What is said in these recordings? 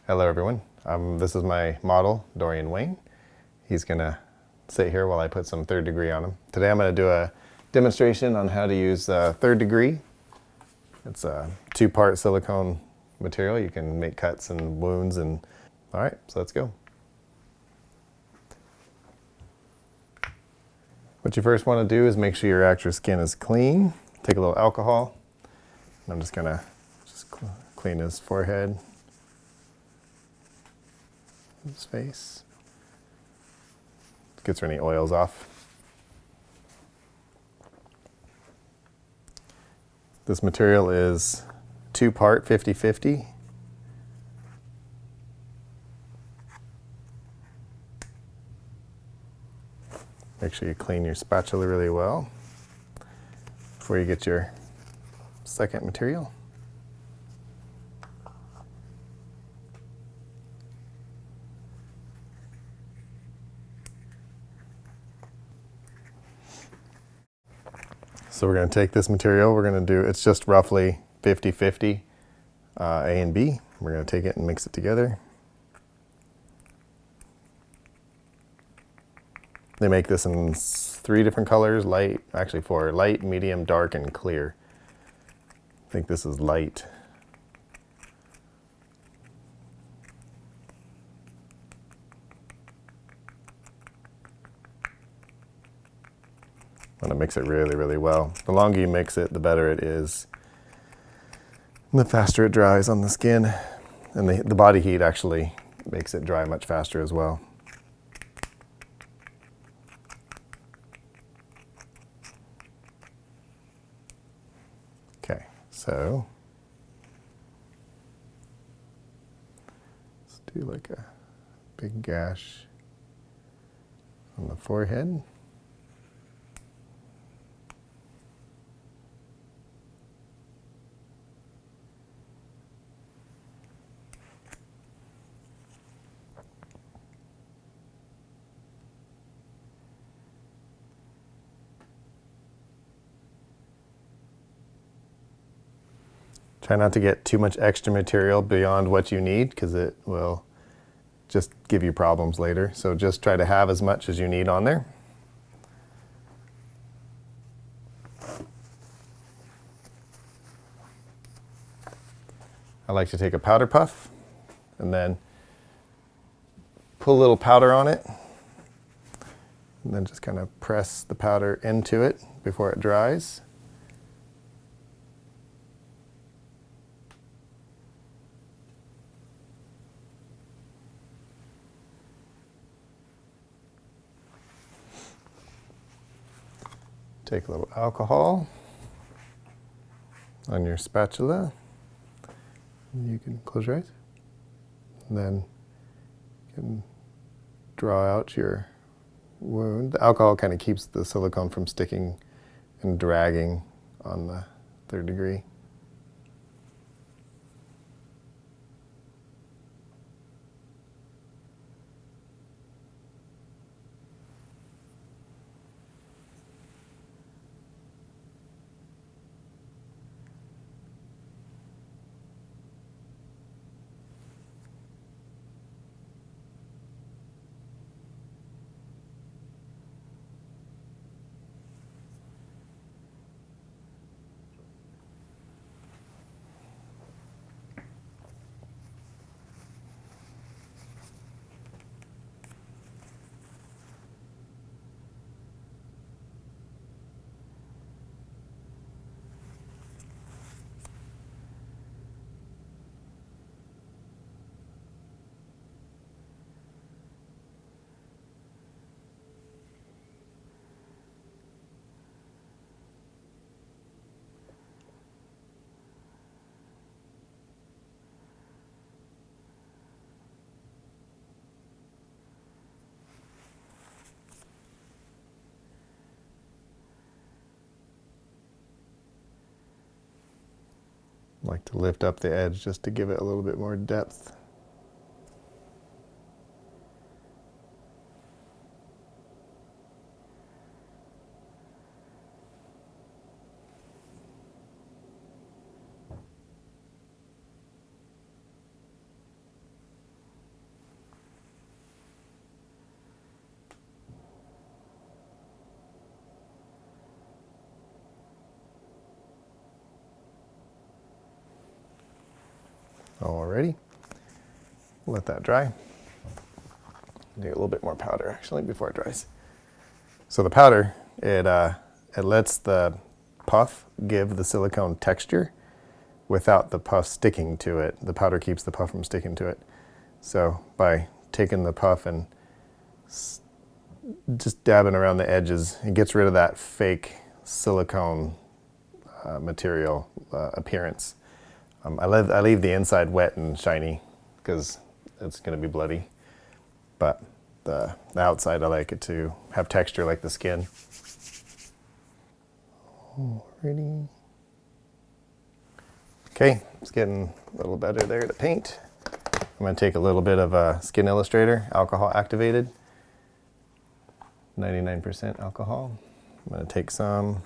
Hello everyone, this is my model, Dorian Wayne. He's gonna sit here while I put some third degree on him. Today I'm gonna do a demonstration on how to use third degree. It's a two-part silicone material. You can make cuts and wounds and... All right, so let's go. What you first wanna do is make sure your actor's skin is clean. Take a little alcohol. I'm just gonna clean his forehead, his face. Gets any oils off. This material is two-part 50-50. Make sure you clean your spatula really well before you get your second material. So we're going to take this material, we're going to do, it's just roughly 50-50 A and B. We're going to take it and mix it together. They make this in 3 different colors, light, actually 4, light, medium, dark, and clear. I think this is light. I'm gonna mix it really, really well. The longer you mix it, the better it is. And the faster it dries on the skin. And the body heat actually makes it dry much faster as well. Okay, so let's do like a big gash on the forehead. Try not to get too much extra material beyond what you need because it will just give you problems later. So just try to have as much as you need on there. I like to take a powder puff and then put a little powder on it and then just kind of press the powder into it before it dries. Take a little alcohol on your spatula. You can close your eyes. And then you can draw out your wound. The alcohol kind of keeps the silicone from sticking and dragging on the third degree. I like to lift up the edge just to give it a little bit more depth. Alrighty, let that dry. Do a little bit more powder actually before it dries. So the powder, it lets the puff give the silicone texture without the puff sticking to it. The powder keeps the puff from sticking to it. So by taking the puff and just dabbing around the edges, it gets rid of that fake silicone material appearance. I leave the inside wet and shiny because it's going to be bloody, but the outside I like it to have texture like the skin. Alrighty. Okay, it's getting a little better there to paint. I'm going to take a little bit of Skin Illustrator, alcohol activated, 99% alcohol. I'm going to take some.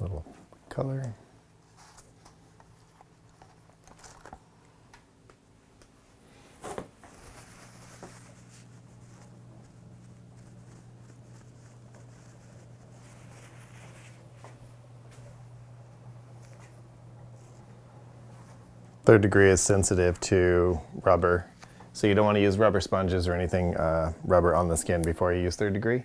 Little color. Third degree is sensitive to rubber, so you don't want to use rubber sponges or anything rubber on the skin before you use third degree.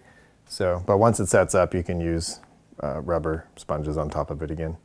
So, but once it sets up, you can use rubber sponges on top of it again.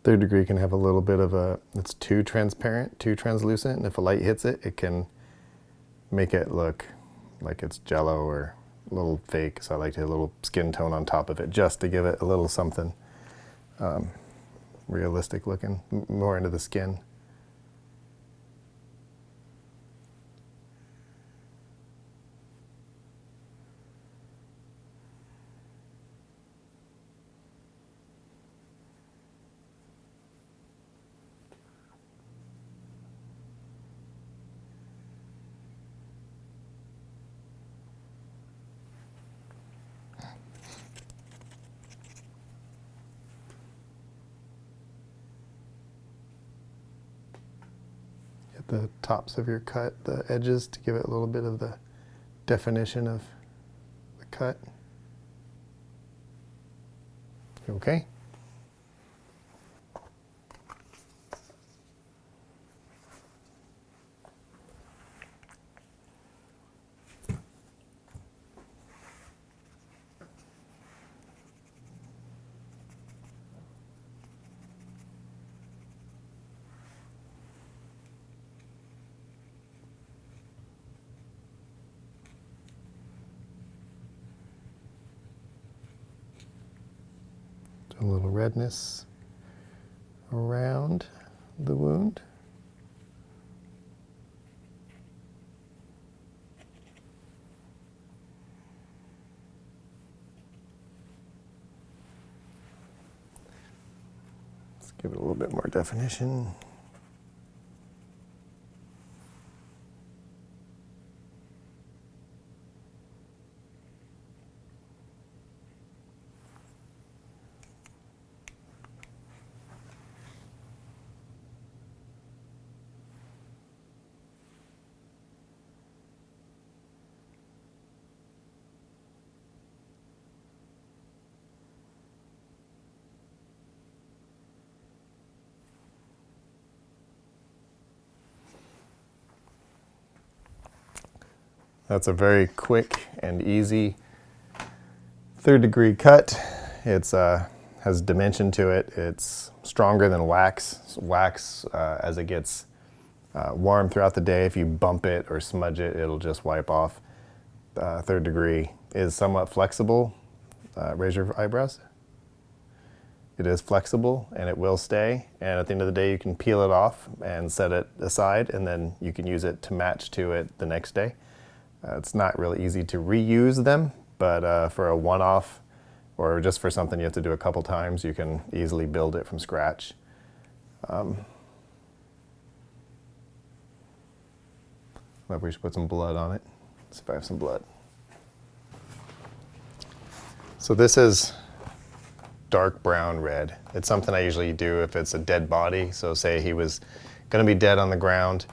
Third degree can have a little bit of it's too transparent, too translucent, and if a light hits it, it can make it look like it's jello or a little fake. So I like to have a little skin tone on top of it just to give it a little something realistic looking, more into the skin. The tops of your cut, the edges, to give it a little bit of the definition of the cut. Okay. A little redness around the wound. Let's give it a little bit more definition. That's a very quick and easy 3rd degree cut. It's has dimension to it. It's stronger than wax. Wax, as it gets warm throughout the day, if you bump it or smudge it, it'll just wipe off. 3rd degree is somewhat flexible. Raise your eyebrows. It is flexible and it will stay, and at the end of the day you can peel it off and set it aside, and then you can use it to match to it the next day. It's not really easy to reuse them, but for a one-off or just for something you have to do a couple times, you can easily build it from scratch. Maybe we should put some blood on it. Let's see if I have some blood. So this is dark brown red. It's something I usually do if it's a dead body. So say he was going to be dead on the ground,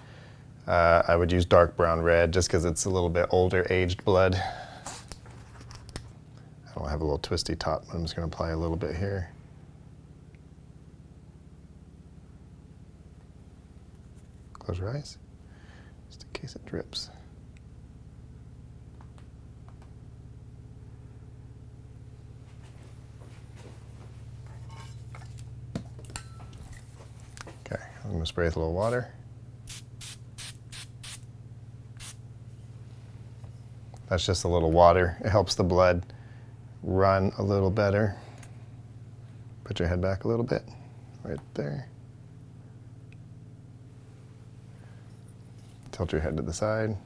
I would use dark brown red just because it's a little bit older aged blood. I don't have a little twisty top. I'm just going to apply a little bit here. Close your eyes, just in case it drips. Okay, I'm going to spray with a little water. That's just a little water. It helps the blood run a little better. Put your head back a little bit, right there. Tilt your head to the side.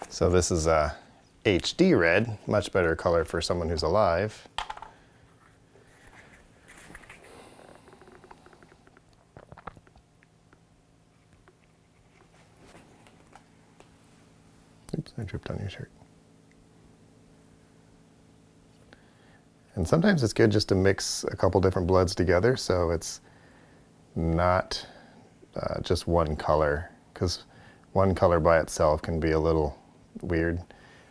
So this is a HD red, much better color for someone who's alive. Oops, I dripped on your shirt. And sometimes it's good just to mix a couple different bloods together so it's not just one color, because one color by itself can be a little weird.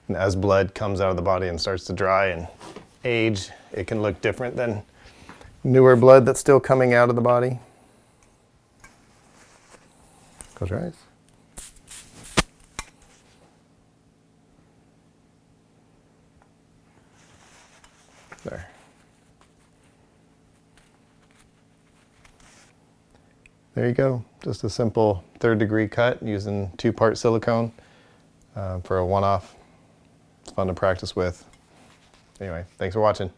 And as blood comes out of the body and starts to dry and age, it can look different than newer blood that's still coming out of the body. Close your eyes. There. There you go. Just a simple 3rd degree cut using 2-part silicone for a one-off. It's fun to practice with. Anyway, thanks for watching.